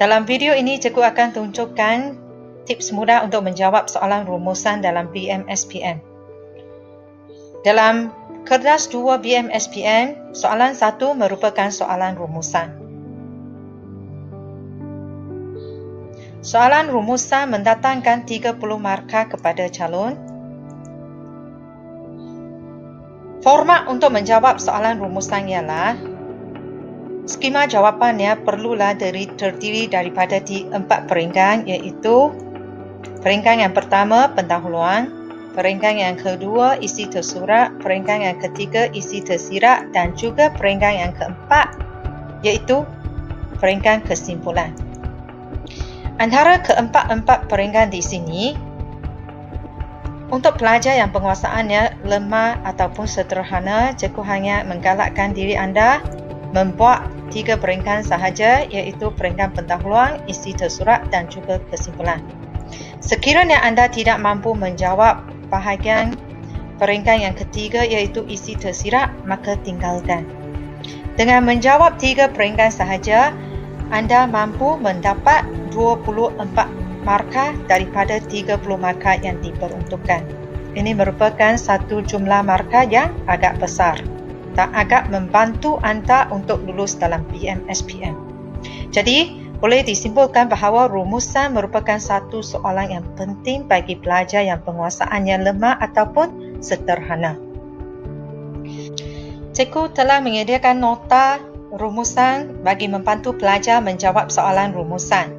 Dalam video ini, cikgu akan tunjukkan tips mudah untuk menjawab soalan rumusan dalam BMSPM. Dalam kertas 2 BMSPM, soalan 1 merupakan soalan rumusan. Soalan rumusan mendatangkan 30 markah kepada calon. Format untuk menjawab soalan rumusan ialah skema jawapannya perlulah terdiri daripada 4 peringkat, iaitu peringkat yang pertama, pendahuluan, peringkat yang kedua, isi tersurat, peringkat yang ketiga, isi tersirat dan juga peringkat yang keempat, iaitu peringkat kesimpulan. Antara keempat-empat peringkat di sini, untuk pelajar yang penguasaannya lemah ataupun sederhana, cikgu hanya menggalakkan diri anda membuat 3 peringkat sahaja, iaitu peringkat pendahuluan, isi tersurat dan juga kesimpulan. Sekiranya anda tidak mampu menjawab bahagian peringkat yang ketiga, iaitu isi tersirat, maka tinggalkan. Dengan menjawab 3 peringkat sahaja, anda mampu mendapat 24 markah daripada 30 markah yang diperuntukkan. Ini merupakan satu jumlah markah yang agak besar dan agak membantu anda untuk lulus dalam BMSPM. Jadi, boleh disimpulkan bahawa rumusan merupakan satu soalan yang penting bagi pelajar yang penguasaannya lemah ataupun sederhana. Cikgu telah menyediakan nota rumusan bagi membantu pelajar menjawab soalan rumusan.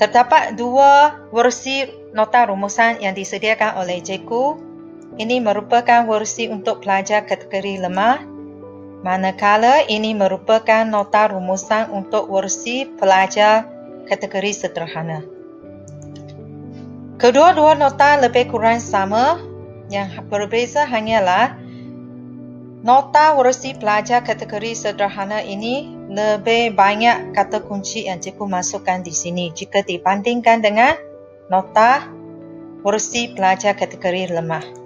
Terdapat 2 versi nota rumusan yang disediakan oleh cikgu. Ini merupakan versi untuk pelajar kategori lemah, manakala ini merupakan nota rumusan untuk versi pelajar kategori sederhana. Kedua-dua nota lebih kurang sama, yang berbeza hanyalah nota versi pelajar kategori sederhana ini lebih banyak kata kunci yang cikgu masukkan di sini jika dibandingkan dengan nota versi pelajar kategori lemah.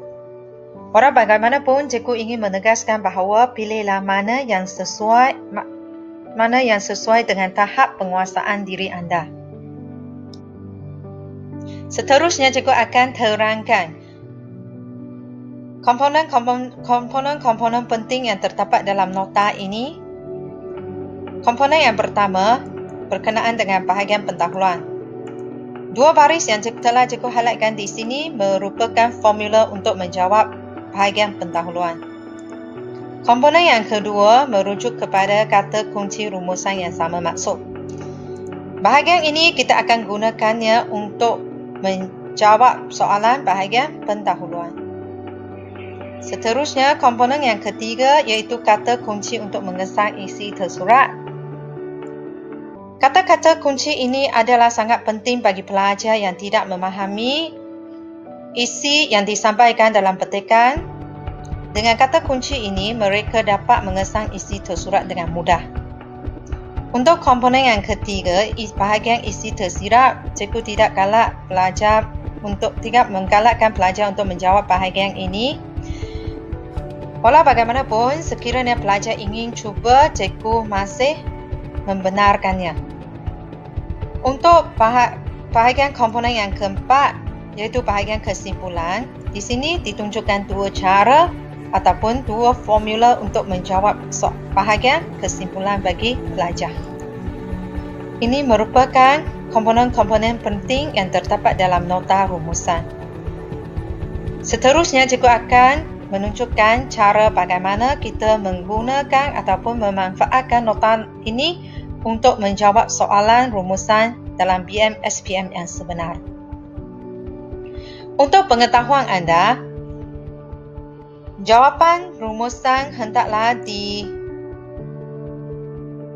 Walau bagaimanapun, cikgu ingin menegaskan bahawa pilihlah mana yang sesuai dengan tahap penguasaan diri anda. Seterusnya, cikgu akan terangkan komponen-komponen penting yang terdapat dalam nota ini. Komponen yang pertama berkenaan dengan bahagian pendahuluan. 2 baris yang telah cikgu highlightkan di sini merupakan formula untuk menjawab bahagian pendahuluan. Komponen yang kedua merujuk kepada kata kunci rumusan yang sama maksud. Bahagian ini kita akan gunakannya untuk menjawab soalan bahagian pendahuluan. Seterusnya, komponen yang ketiga iaitu kata kunci untuk mengesan isi tersurat. Kata-kata kunci ini adalah sangat penting bagi pelajar yang tidak memahami isi yang disampaikan dalam petikan. Dengan kata kunci ini, mereka dapat mengesan isi tersurat dengan mudah. Untuk komponen yang ketiga, bahagian isi tersirat, cikgu tidak menggalakkan pelajar untuk menjawab bahagian ini. Walau bagaimanapun, sekiranya pelajar ingin cuba, cikgu masih membenarkannya. Untuk bahagian komponen yang keempat, iaitu bahagian kesimpulan, di sini ditunjukkan 2 cara ataupun 2 formula untuk menjawab bahagian kesimpulan bagi pelajar. Ini merupakan komponen-komponen penting yang terdapat dalam nota rumusan. Seterusnya, cikgu akan menunjukkan cara bagaimana kita menggunakan ataupun memanfaatkan nota ini untuk menjawab soalan rumusan dalam BMSPM yang sebenar. Untuk pengetahuan anda, jawapan rumusan hendaklah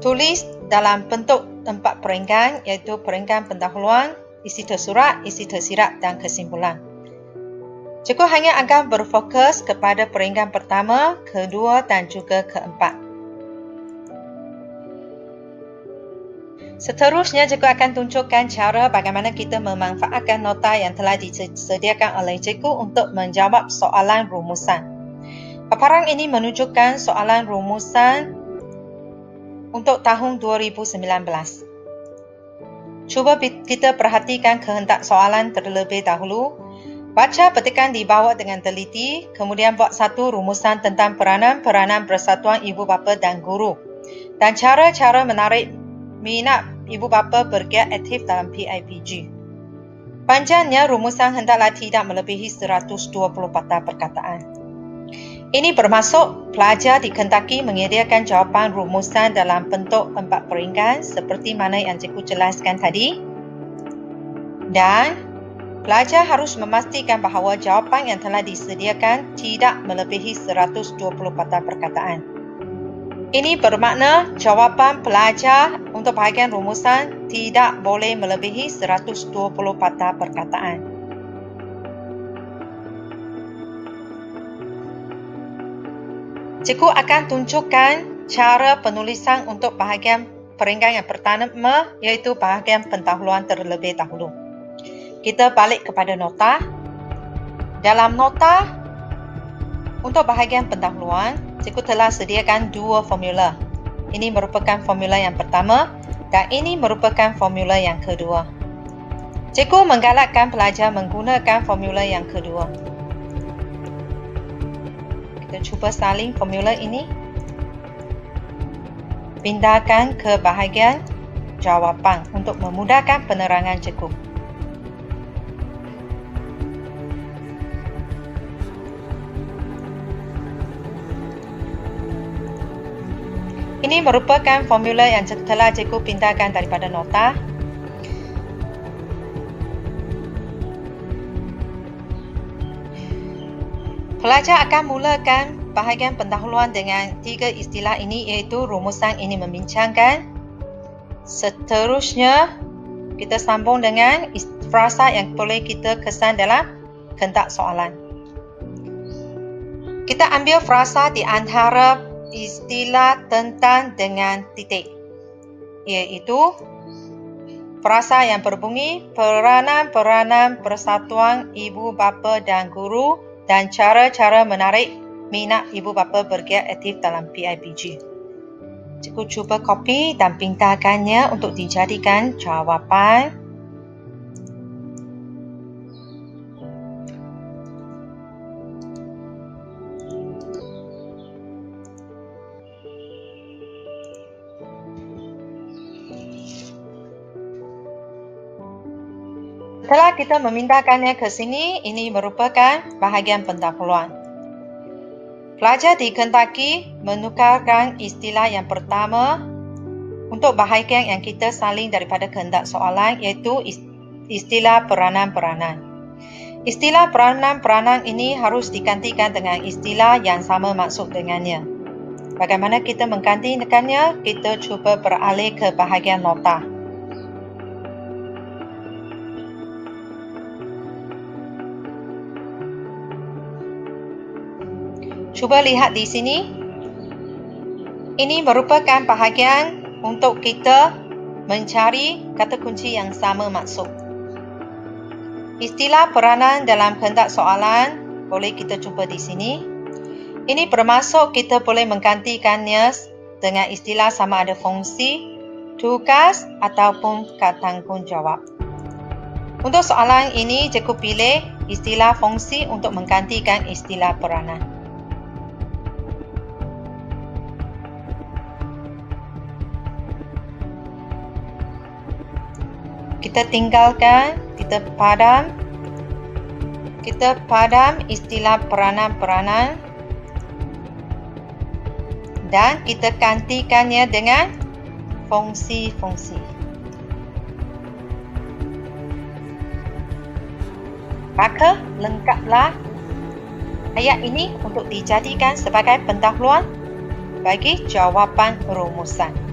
ditulis dalam bentuk 4 peringkat, iaitu peringkat pendahuluan, isi tersurat, isi tersirat dan kesimpulan. Cikgu hanya akan berfokus kepada peringkat pertama, kedua dan juga keempat. Seterusnya, cikgu akan tunjukkan cara bagaimana kita memanfaatkan nota yang telah disediakan oleh cikgu untuk menjawab soalan rumusan. Paparan ini menunjukkan soalan rumusan untuk tahun 2019. Cuba kita perhatikan kehendak soalan terlebih dahulu. Baca petikan di bawah dengan teliti, kemudian buat satu rumusan tentang peranan-peranan persatuan ibu bapa dan guru dan cara-cara menarik minat ibu bapa bergiat aktif dalam PIPG. Panjangnya rumusan hendaklah tidak melebihi 120 patah perkataan. Ini bermaksud pelajar dikehendaki menyediakan jawapan rumusan dalam bentuk 4 peringkat seperti mana yang cikgu jelaskan tadi. Dan pelajar harus memastikan bahawa jawapan yang telah disediakan tidak melebihi 120 patah perkataan. Ini bermakna jawapan pelajar untuk bahagian rumusan tidak boleh melebihi 120 patah perkataan. Cikgu akan tunjukkan cara penulisan untuk bahagian peringkat yang pertama, iaitu bahagian pendahuluan terlebih dahulu. Kita balik kepada nota. Dalam nota, untuk bahagian pendahuluan, cikgu telah sediakan 2 formula. Ini merupakan formula yang pertama dan ini merupakan formula yang kedua. Cikgu menggalakkan pelajar menggunakan formula yang kedua. Kita cuba salin formula ini. Pindahkan ke bahagian jawapan untuk memudahkan penerangan cikgu. Ini merupakan formula yang telah cikgu pindahkan daripada nota. Pelajar akan mulakan bahagian pendahuluan dengan 3 istilah ini, iaitu rumusan ini membincangkan. Seterusnya, kita sambung dengan frasa yang boleh kita kesan dalam kehendak soalan. Kita ambil frasa di antara istilah tentang dengan titik, iaitu frasa yang berbunyi peranan-peranan persatuan ibu bapa dan guru dan cara-cara menarik minat ibu bapa bergiat aktif dalam PIPG. Cikgu cuba copy dan pindahkannya untuk dijadikan jawapan. Setelah kita memindahkannya ke sini, ini merupakan bahagian pendahuluan. Pelajar dikehendaki menukarkan istilah yang pertama untuk bahagian yang kita salin daripada kehendak soalan, iaitu istilah peranan-peranan. Istilah peranan-peranan ini harus digantikan dengan istilah yang sama maksud dengannya. Bagaimana kita menggantikannya? Kita cuba beralih ke bahagian nota. Cuba lihat di sini. Ini merupakan bahagian untuk kita mencari kata kunci yang sama maksud. Istilah peranan dalam kehendak soalan boleh kita cuba di sini. Ini bermaksud kita boleh menggantikannya dengan istilah sama ada fungsi, tugas ataupun tanggungjawab. Untuk soalan ini, cikgu pilih istilah fungsi untuk menggantikan istilah peranan. Kita tinggalkan, kita padam istilah peranan-peranan dan kita gantikannya dengan fungsi-fungsi. Maka lengkaplah ayat ini untuk dijadikan sebagai pendahuluan bagi jawapan rumusan.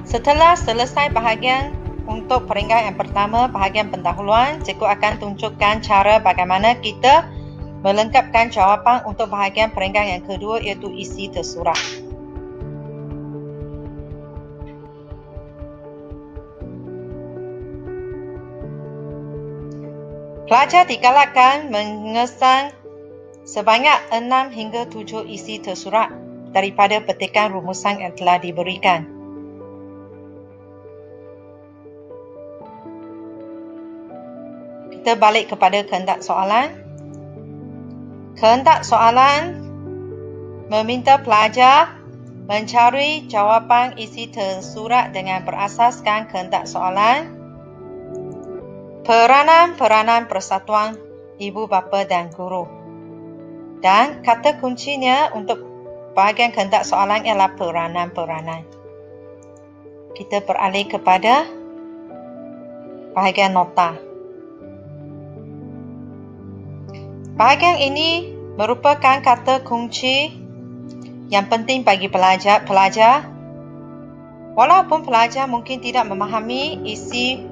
Setelah selesai bahagian untuk peringkat yang pertama, bahagian pendahuluan, cikgu akan tunjukkan cara bagaimana kita melengkapkan jawapan untuk bahagian peringkat yang kedua, iaitu isi tersurat. Pelajar digalakkan mengesan sebanyak 6 hingga 7 isi tersurat daripada petikan rumusan yang telah diberikan. Kita balik kepada kehendak soalan. Kehendak soalan meminta pelajar mencari jawapan isi tersurat dengan berasaskan kehendak soalan, peranan-peranan persatuan ibu bapa dan guru. Dan kata kuncinya untuk bahagian kehendak soalan ialah peranan-peranan. Kita beralih kepada bahagian nota. Bahagian ini merupakan kata kunci yang penting bagi pelajar. Walaupun pelajar mungkin tidak memahami isi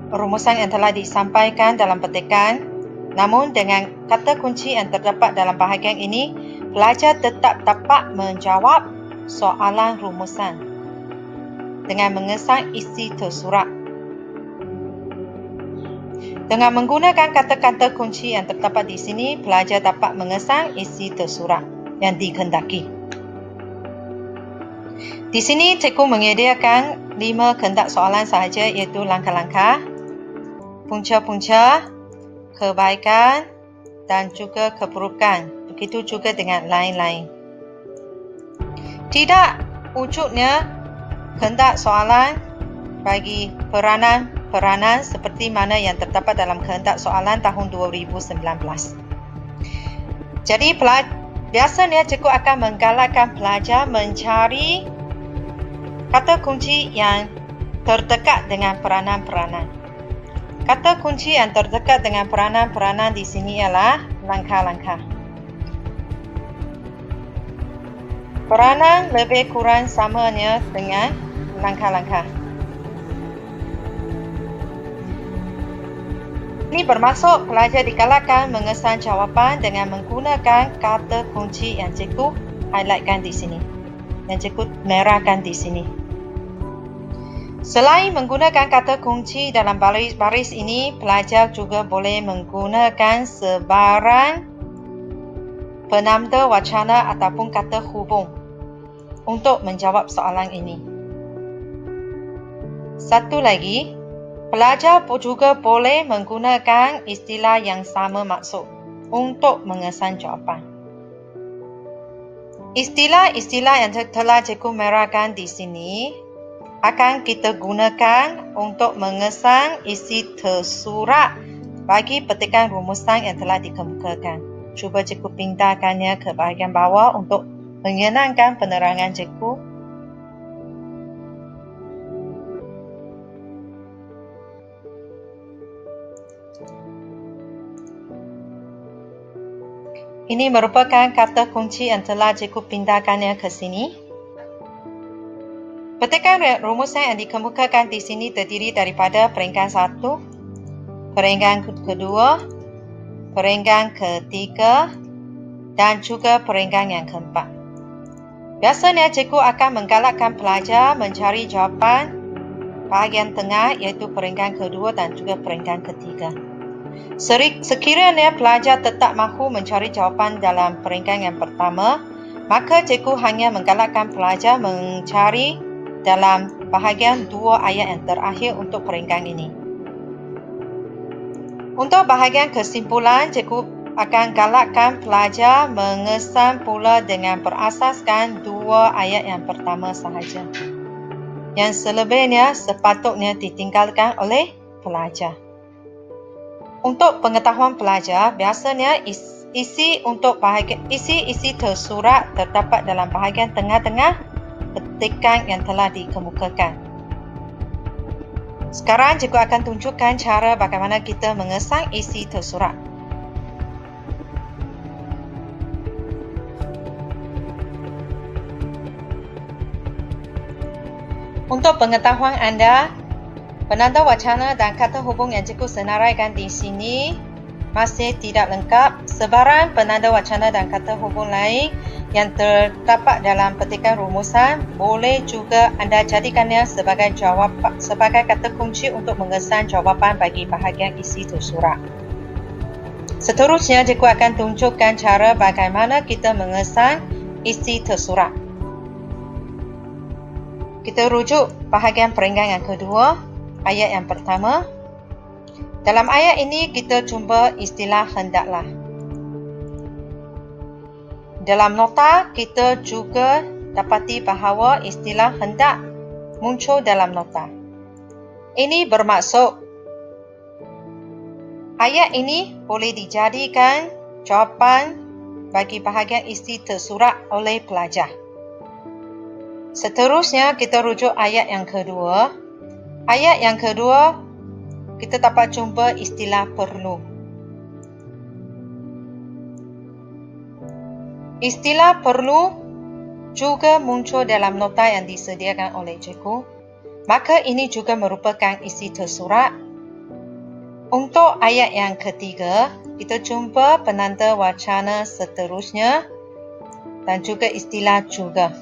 rumusan yang telah disampaikan dalam petikan, namun dengan kata kunci yang terdapat dalam bahagian ini, pelajar tetap dapat menjawab soalan rumusan dengan mengesan isi tersurat. Dengan menggunakan kata-kata kunci yang terdapat di sini, pelajar dapat mengesan isi tersurat yang dikehendaki. Di sini, cikgu menyediakan 5 kehendak soalan sahaja, iaitu langkah-langkah, punca-punca, kebaikan dan juga keburukan. Begitu juga dengan lain-lain. Tidak wujudnya kehendak soalan bagi peranan seperti mana yang terdapat dalam kehendak soalan tahun 2019. Jadi, biasanya cikgu akan menggalakkan pelajar mencari kata kunci yang terdekat dengan peranan-peranan. Kata kunci yang terdekat dengan peranan-peranan di sini ialah langkah-langkah. Peranan lebih kurang samanya dengan langkah-langkah. Ini bermaksud pelajar digalakkan mengesan jawapan dengan menggunakan kata kunci yang cikgu highlightkan di sini, yang cikgu merahkan di sini. Selain menggunakan kata kunci dalam baris ini, pelajar juga boleh menggunakan sebarang penanda wacana ataupun kata hubung untuk menjawab soalan ini. Satu lagi, pelajar juga boleh menggunakan istilah yang sama maksud untuk mengesan jawapan. Istilah-istilah yang telah cikgu merahkan di sini akan kita gunakan untuk mengesan isi tersurat bagi petikan rumusan yang telah dikemukakan. Cuba cikgu pindahkannya ke bahagian bawah untuk menyenangkan penerangan cikgu. Ini merupakan kata kunci yang telah cikgu pindahkannya ke sini. Petikan rumusan yang dikemukakan di sini terdiri daripada perenggan 1, perenggan kedua, perenggan ketiga dan juga perenggan yang keempat. Biasanya cikgu akan menggalakkan pelajar mencari jawapan bahagian tengah, iaitu perenggan kedua dan juga perenggan ketiga. Sekiranya pelajar tetap mahu mencari jawapan dalam perenggan yang pertama, maka cikgu hanya menggalakkan pelajar mencari dalam bahagian 2 ayat yang terakhir untuk perenggan ini. Untuk bahagian kesimpulan, cikgu akan galakkan pelajar mengesan pula dengan berasaskan 2 ayat yang pertama sahaja. Yang selebihnya sepatutnya ditinggalkan oleh pelajar. Untuk pengetahuan pelajar, biasanya isi tersurat terdapat dalam bahagian tengah-tengah petikan yang telah dikemukakan. Sekarang cikgu akan tunjukkan cara bagaimana kita mengesan isi tersurat. Untuk pengetahuan anda, penanda wacana dan kata hubung yang cikgu senaraikan di sini masih tidak lengkap. Sebarang penanda wacana dan kata hubung lain yang terdapat dalam petikan rumusan boleh juga anda jadikannya sebagai kata kunci untuk mengesan jawapan bagi bahagian isi tersurat. Seterusnya, cikgu akan tunjukkan cara bagaimana kita mengesan isi tersurat. Kita rujuk bahagian perenggan yang kedua, ayat yang pertama. Dalam ayat ini kita jumpa istilah hendaklah. Dalam nota kita juga dapati bahawa istilah hendak muncul dalam nota. Ini bermaksud ayat ini boleh dijadikan jawapan bagi bahagian isi tersurat oleh pelajar. Seterusnya kita rujuk ayat yang kedua. Ayat yang kedua kita dapat jumpa istilah perlu. Istilah perlu juga muncul dalam nota yang disediakan oleh cikgu. Maka ini juga merupakan isi tersurat. Untuk ayat yang ketiga, kita jumpa penanda wacana seterusnya dan juga istilah juga.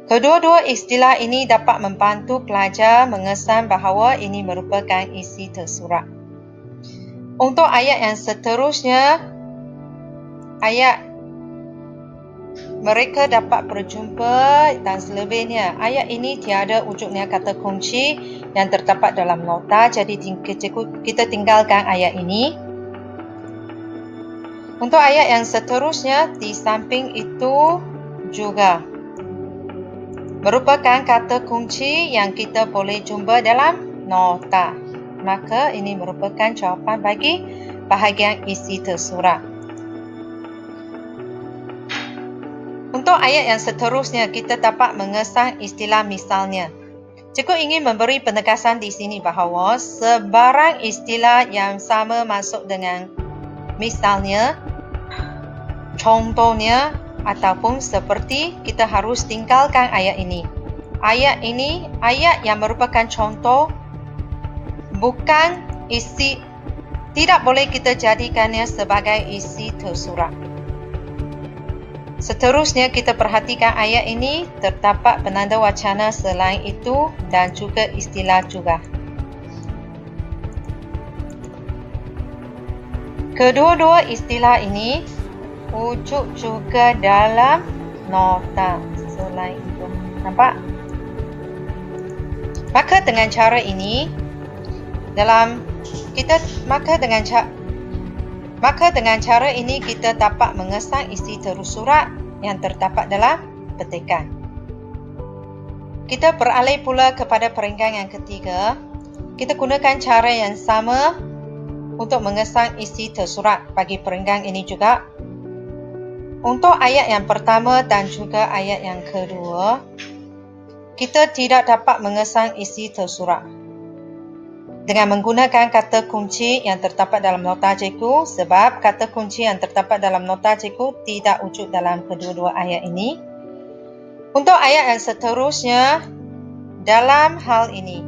Kedua-dua istilah ini dapat membantu pelajar mengesan bahawa ini merupakan isi tersurat. Untuk ayat yang seterusnya, ayat mereka dapat berjumpa dan selebihnya. Ayat ini tiada wujudnya kata kunci yang terdapat dalam nota, jadi kita tinggalkan ayat ini. Untuk ayat yang seterusnya, di samping itu juga merupakan kata kunci yang kita boleh jumpa dalam nota. Maka ini merupakan jawapan bagi bahagian isi tersurat. Untuk ayat yang seterusnya, kita dapat mengesan istilah misalnya. Cikgu ingin memberi penegasan di sini bahawa sebarang istilah yang sama masuk dengan misalnya, contohnya, ataupun seperti, kita harus tinggalkan ayat ini. Ayat ini, ayat yang merupakan contoh, bukan isi, tidak boleh kita jadikannya sebagai isi tersurat. Seterusnya kita perhatikan ayat ini, terdapat penanda wacana selain itu dan juga istilah juga. Kedua-dua istilah ini wujud juga dalam nota selain itu. Nampak? Maka dengan cara ini, dengan cara ini kita dapat mengesan isi tersurat yang terdapat dalam petikan. Kita beralih pula kepada perenggan yang ketiga. Kita gunakan cara yang sama untuk mengesan isi tersurat bagi perenggan ini juga. Untuk ayat yang pertama dan juga ayat yang kedua, kita tidak dapat mengesan isi tersurat dengan menggunakan kata kunci yang terdapat dalam nota cikgu, sebab kata kunci yang terdapat dalam nota cikgu tidak wujud dalam kedua-dua ayat ini. Untuk ayat yang seterusnya, dalam hal ini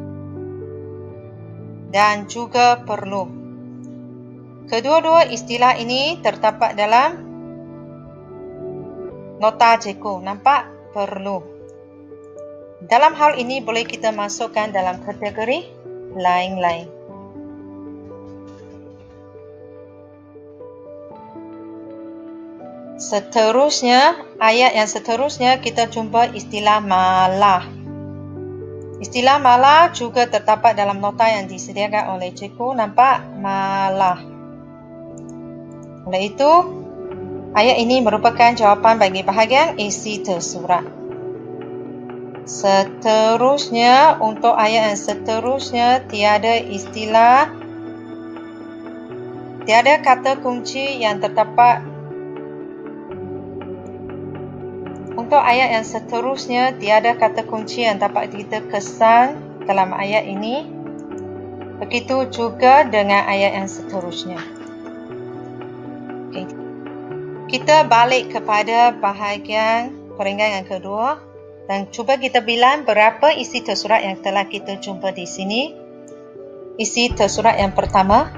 dan juga perlu. Kedua-dua istilah ini terdapat dalam nota cikgu. Nampak? Perlu. Dalam hal ini boleh kita masukkan dalam kategori lain-lain. Seterusnya, ayat yang seterusnya kita jumpa istilah malah. Istilah malah juga terdapat dalam nota yang disediakan oleh cikgu. Nampak? Malah. Oleh itu, ayat ini merupakan jawapan bagi bahagian isi tersurat. Seterusnya, untuk ayat yang seterusnya, tiada kata kunci yang terdapat. Untuk ayat yang seterusnya, tiada kata kunci yang dapat kita kesan dalam ayat ini. Begitu juga dengan ayat yang seterusnya. Okay. Kita balik kepada bahagian perenggan yang kedua dan cuba kita bilang berapa isi tersurat yang telah kita jumpa di sini. Isi tersurat yang pertama,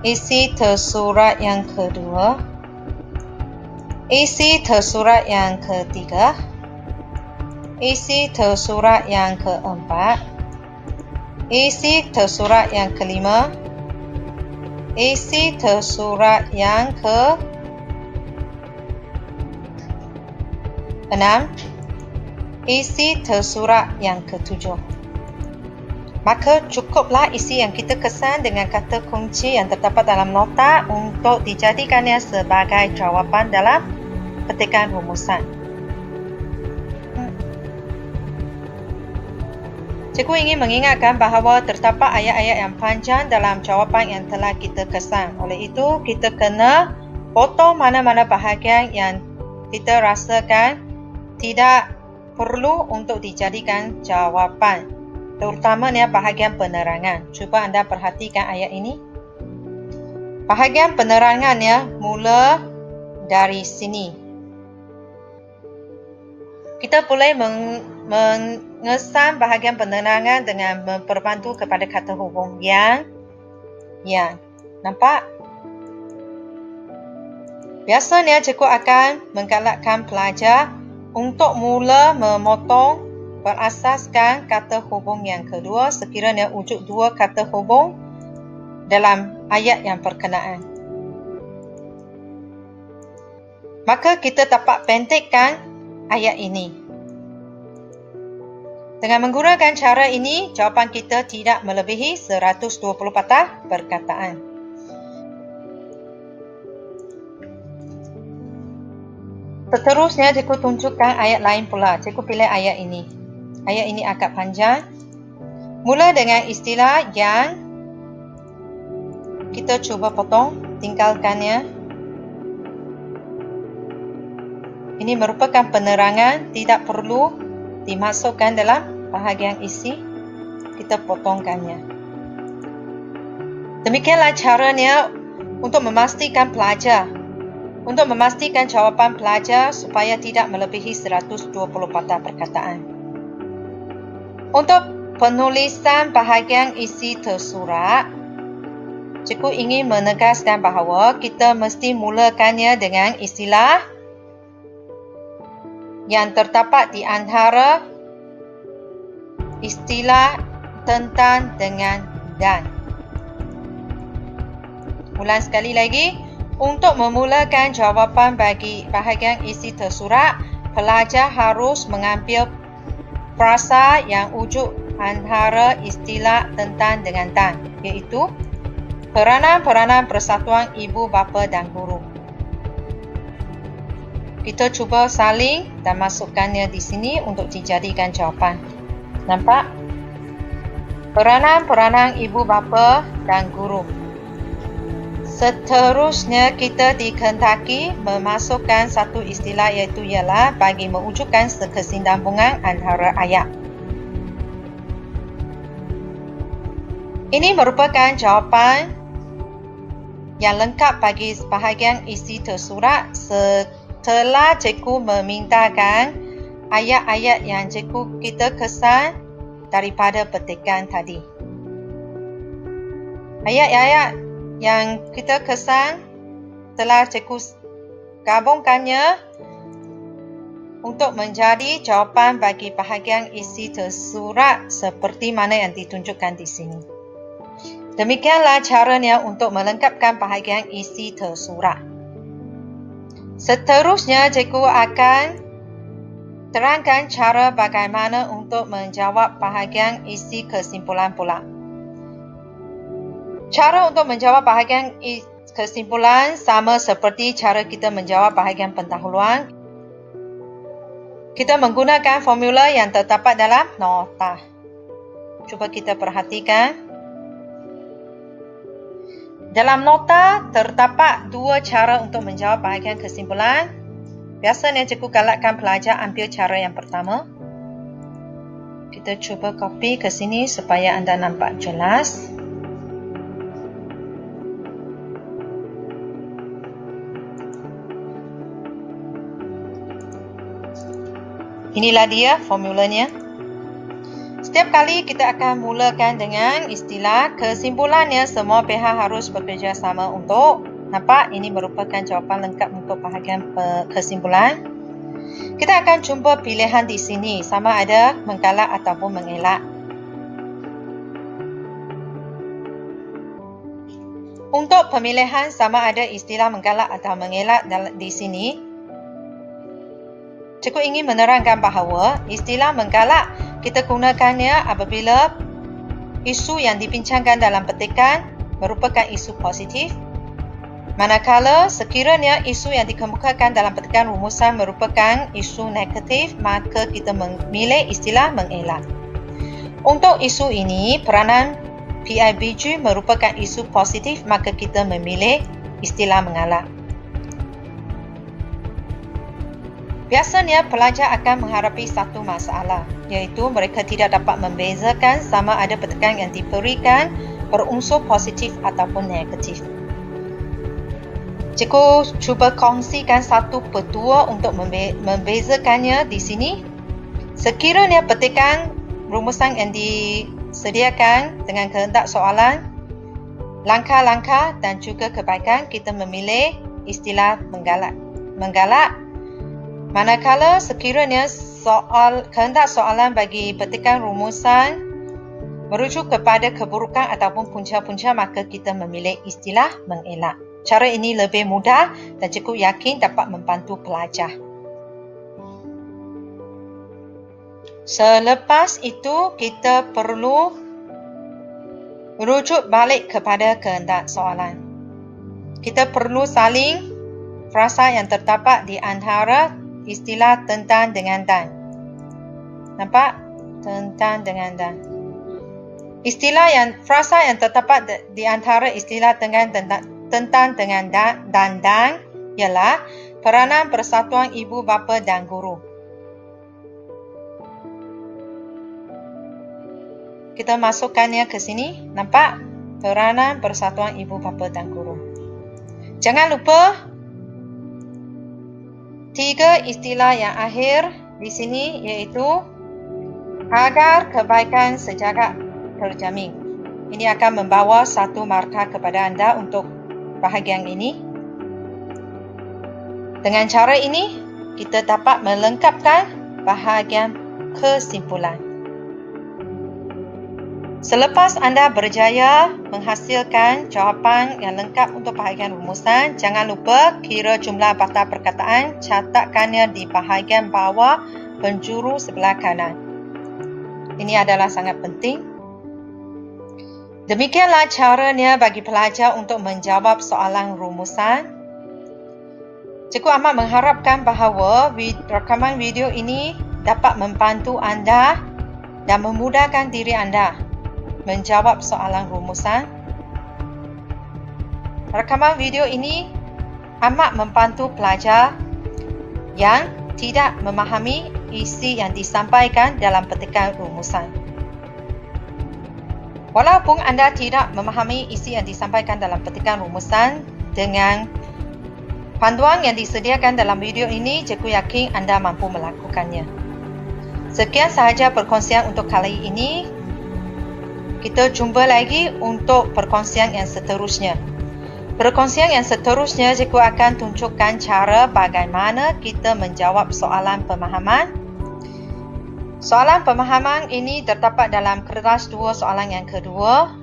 isi tersurat yang kedua, isi tersurat yang ketiga, isi tersurat yang keempat, isi tersurat yang kelima, isi tersurat yang ke-6, isi tersurat yang ketujuh. Maka cukuplah isi yang kita kesan dengan kata kunci yang terdapat dalam nota untuk dijadikannya sebagai jawapan dalam petikan rumusan. Cikgu ingin mengingatkan bahawa terdapat ayat-ayat yang panjang dalam jawapan yang telah kita kesan. Oleh itu, kita kena potong mana-mana bahagian yang kita rasakan tidak perlu untuk dijadikan jawapan. Terutamanya bahagian penerangan. Cuba anda perhatikan ayat ini. Bahagian penerangannya mula dari sini. Kita boleh mengesan bahagian penerangan dengan memperbantu kepada kata hubung yang. Nampak? Biasanya cikgu akan menggalakkan pelajar untuk mula memotong berasaskan kata hubung yang kedua sekiranya wujud dua kata hubung dalam ayat yang berkenaan. Maka kita dapat pendekkan ayat ini. Dengan menggunakan cara ini, jawapan kita tidak melebihi 120 patah perkataan. Seterusnya, cikgu tunjukkan ayat lain pula. Cikgu pilih ayat ini. Ayat ini agak panjang. Mula dengan istilah yang. Kita cuba potong, tinggalkannya. Ini merupakan penerangan, tidak perlu dimasukkan dalam bahagian isi. Kita potongkannya. Demikianlah caranya untuk memastikan jawapan pelajar supaya tidak melebihi 120 patah perkataan. Untuk penulisan bahagian isi tersurat, cikgu ingin menegaskan bahawa kita mesti mulakannya dengan istilah yang terdapat di antara istilah tentang dengan dan. Ulang sekali lagi, untuk memulakan jawapan bagi bahagian isi tersurat, pelajar harus mengambil frasa yang wujud antara istilah tentang dengan dan, iaitu peranan-peranan persatuan ibu bapa dan guru. Kita cuba salin dan masukkannya di sini untuk dijadikan jawapan. Nampak? Peranan-peranan ibu bapa dan guru. Seterusnya, kita dikehendaki memasukkan satu istilah iaitu ialah bagi mewujudkan kesinambungan antara ayat. Ini merupakan jawapan yang lengkap bagi bahagian isi tersurat setelah cikgu memintakan ayat-ayat yang cikgu kita kesan daripada petikan tadi. Ayat-ayat yang kita kesan telah cikgu gabungkannya untuk menjadi jawapan bagi bahagian isi tersurat seperti mana yang ditunjukkan di sini. Demikianlah caranya untuk melengkapkan bahagian isi tersurat. Seterusnya, cikgu akan terangkan cara bagaimana untuk menjawab bahagian isi kesimpulan pula. Cara untuk menjawab bahagian kesimpulan sama seperti cara kita menjawab bahagian pendahuluan. Kita menggunakan formula yang terdapat dalam nota. Cuba kita perhatikan. Dalam nota terdapat dua cara untuk menjawab bahagian kesimpulan. Biasanya cikgu galakkan pelajar ambil cara yang pertama. Kita cuba copy ke sini supaya anda nampak jelas. Inilah dia formulanya. Setiap kali kita akan mulakan dengan istilah kesimpulannya, semua pihak harus bekerjasama untuk. Nampak? Ini merupakan jawapan lengkap untuk bahagian kesimpulan. Kita akan jumpa pilihan di sini, sama ada menggalak ataupun mengelak. Untuk pemilihan sama ada istilah menggalak atau mengelak di sini, Cikgu ingin menerangkan bahawa istilah menggalak kita gunakannya apabila isu yang dibincangkan dalam petikan merupakan isu positif, manakala sekiranya isu yang dikemukakan dalam petikan rumusan merupakan isu negatif, maka kita memilih istilah mengelak. Untuk isu ini, peranan PIBG merupakan isu positif, maka kita memilih istilah mengalak. Biasanya pelajar akan menghadapi satu masalah, iaitu mereka tidak dapat membezakan sama ada petikan yang diberikan berunsur positif ataupun negatif. Cikgu cuba kongsikan satu petua untuk membezakannya di sini. Sekiranya petikan rumusan yang disediakan dengan kehendak soalan, langkah-langkah dan juga kebaikan, kita memilih istilah menggalak. Manakala sekiranya kehendak soalan bagi petikan rumusan merujuk kepada keburukan ataupun punca-punca, maka kita memilih istilah mengelak. Cara ini lebih mudah dan cikgu yakin dapat membantu pelajar. Selepas itu, kita perlu merujuk balik kepada kehendak soalan. Kita perlu saling frasa yang terdapat di antara istilah tentang dengan dan. Nampak? Tentang dengan dan. Frasa yang terdapat di antara istilah tentang dengan dan ialah peranan persatuan ibu bapa dan guru. Kita masukkannya ke sini. Nampak? Peranan persatuan ibu bapa dan guru. Jangan lupa 3 istilah yang akhir di sini, iaitu agar kebaikan sejagat terjamin. Ini akan membawa 1 markah kepada anda untuk bahagian ini. Dengan cara ini, kita dapat melengkapkan bahagian kesimpulan. Selepas anda berjaya menghasilkan jawapan yang lengkap untuk bahagian rumusan, jangan lupa kira jumlah bata perkataan, catatkannya di bahagian bawah penjuru sebelah kanan. Ini adalah sangat penting. Demikianlah caranya bagi pelajar untuk menjawab soalan rumusan. Cikgu amat mengharapkan bahawa rakaman video ini dapat membantu anda dan memudahkan diri anda menjawab soalan rumusan. Rakaman video ini amat membantu pelajar yang tidak memahami isi yang disampaikan dalam petikan rumusan. Walaupun anda tidak memahami isi yang disampaikan dalam petikan rumusan, dengan panduan yang disediakan dalam video ini, cikgu yakin anda mampu melakukannya. Sekian sahaja perkongsian untuk kali ini. Kita jumpa lagi untuk perkongsian yang seterusnya. Perkongsian yang seterusnya, cikgu akan tunjukkan cara bagaimana kita menjawab soalan pemahaman. Soalan pemahaman ini terdapat dalam kelas 2 soalan yang kedua.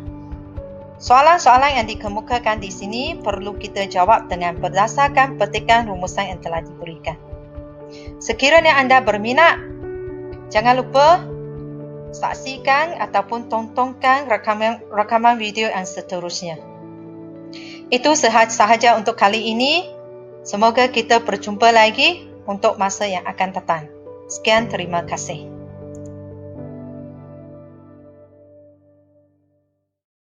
Soalan-soalan yang dikemukakan di sini perlu kita jawab dengan berdasarkan petikan rumusan yang telah diberikan. Sekiranya anda berminat, jangan lupa saksikan ataupun tontonkan rakaman video yang seterusnya. Itu sahaja untuk kali ini. Semoga kita berjumpa lagi untuk masa yang akan datang. Sekian, terima kasih.